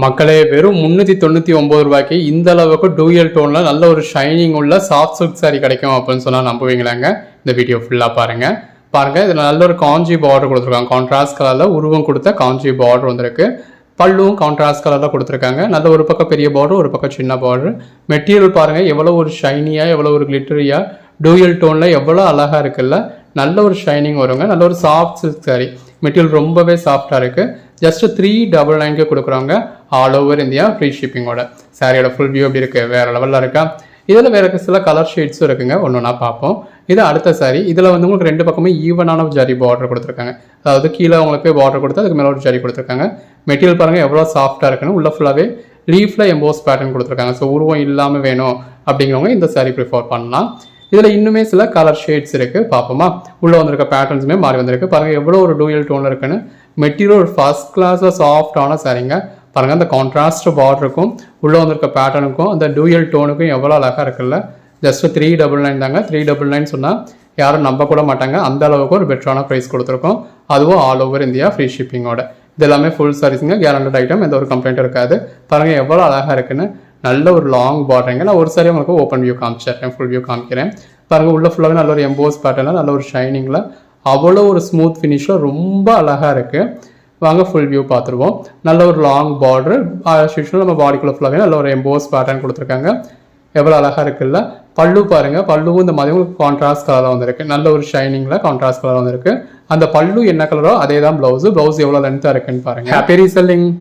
மக்களே வெறும் 399 ரூபாய்க்கு இந்த அளவுக்கு டூயல் டோன்ல நல்ல ஒரு ஷைனிங் உள்ள சாஃப்ட் சில்க் சாரி கிடைக்கும் அப்படின்னு சொன்னா நம்புவீங்களாங்க? இந்த வீடியோ ஃபுல்லா பாருங்க. இதுல நல்ல ஒரு காஞ்சி பார்டர் கொடுத்துருக்காங்க. கான்ட்ராஸ்ட் கலர்ல உருவம் கொடுத்த காஞ்சி பார்டர் வந்திருக்கு. பல்லுவும் கான்ட்ராஸ்ட் கலர்ல கொடுத்துருக்காங்க. நல்ல ஒரு பக்கம் பெரிய பார்டர், ஒரு பக்கம் சின்ன பார்டர். மெட்டீரியல் பாருங்க எவ்வளவு ஒரு ஷைனியா, எவ்வளவு ஒரு கிளிட்டரியா, டூயல் டோன்ல எவ்வளவு அழகா இருக்குல்ல. நல்ல ஒரு ஷைனிங் வருங்க. நல்ல ஒரு சாஃப்ட் சில்க் சாரி. மெட்டீரியல் ரொம்பவே சாஃப்டா இருக்கு. ஜஸ்ட் 399 கொடுக்குறாங்க. ஆல் ஓவர் இந்தியா ஃப்ரீ ஷிப்பிங்கோட. சாரியோட ஃபுல் வியூ எப்படி இருக்கு? வேற லெவலில் இருக்கா? இதில் வேற சில கலர் ஷேட்ஸும் இருக்குங்க. ஒன்று பார்ப்போம். இது அடுத்த சாரி. இதில் வந்து உங்களுக்கு ரெண்டு பக்கமே ஈவனான ஜரி பார்டர் கொடுத்துருக்காங்க. அதாவது கீழே உங்களுக்கு பார்டர் கொடுத்து அதுக்கு மேலே ஒரு ஜரி கொடுத்துருக்காங்க. மெட்டீரியல் பாருங்க எவ்வளோ சாஃப்டாக இருக்குன்னு. உள்ள ஃபுல்லாகவே லீஃப்ல எம்போஸ் பேட்டர்ன் கொடுத்துருக்காங்க. ஸோ உருவம் இல்லாமல் வேணும் அப்படிங்கிறவங்க இந்த சாரி ப்ரிஃபர் பண்ணலாம். இதில் இன்னுமே சில கலர் ஷேட்ஸ் இருக்கு. பார்ப்போமா? உள்ள வந்திருக்க பேட்டர்ன்ஸுமே மாறி வந்திருக்கு. பாருங்க எவ்வளோ ஒரு டூயல் டோன்ல இருக்குன்னு. மெட்டீரியல் ஒரு ஃபர்ஸ்ட் கிளாஸ்ல சாஃப்டான சாரிங்க. பாருங்க அந்த கான்ட்ராஸ்ட் பார்டருக்கும் உள்ள வந்திருக்க பேட்டர்னுக்கும் அந்த டூயல் டோனுக்கும் எவ்வளோ அழகா இருக்குல்ல. ஜஸ்ட் 399 தாங்க. 399 சொன்னால் யாரும் நம்ப கூட மாட்டாங்க. அந்த அளவுக்கு ஒரு பெட்டரான ப்ரைஸ் கொடுத்துருக்கோம். அதுவும் ஆல் ஓவர் இந்தியா ஃப்ரீ ஷிப்பிங்கோட. இது எல்லாமே ஃபுல் சாரீஸுங்க. Guaranteed item. எந்த ஒரு கம்ப்ளைண்ட் இருக்காது. பாருங்க எவ்வளோ அழகா இருக்குன்னு. நல்ல ஒரு லாங் பார்டருங்க. நான் ஒரு சாரி உங்களுக்கு ஓப்பன் வியூ காமிச்சிடுறேன், ஃபுல் வியூ காமிக்கிறேன். பாருங்க உள்ள ஃபுல்லாகவே நல்ல ஒரு எம்போஸ் பேட்டர்ல நல்ல ஒரு ஷைனிங்ல அவ்வளோ ஒரு ஸ்மூத் ஃபினிஷ்ல ரொம்ப அழகா இருக்கு. வாங்க ஃபுல் வியூ பார்த்துருவோம். நல்ல ஒரு லாங் பார்டர். நம்ம பாடிக்குள்ள ஃபுல்லாகவே நல்ல ஒரு எம்போஸ் பேட்டர்ன் கொடுத்துருக்காங்க. எவ்வளோ அழகா இருக்குல்ல. பல்லு பாருங்க. பல்லுவும் இந்த மாதிரி உங்களுக்கு கான்ட்ராஸ்ட் கலரில் வந்திருக்கு. நல்ல ஒரு ஷைனிங்ல கான்ட்ராஸ்ட் கலர் வந்திருக்கு. அந்த பல்லு என்ன கலரோ அதே தான் பிளவுஸ். பிளவுஸ் எவ்வளோ லென்த்தாக இருக்குன்னு பாருங்க. Happy reselling.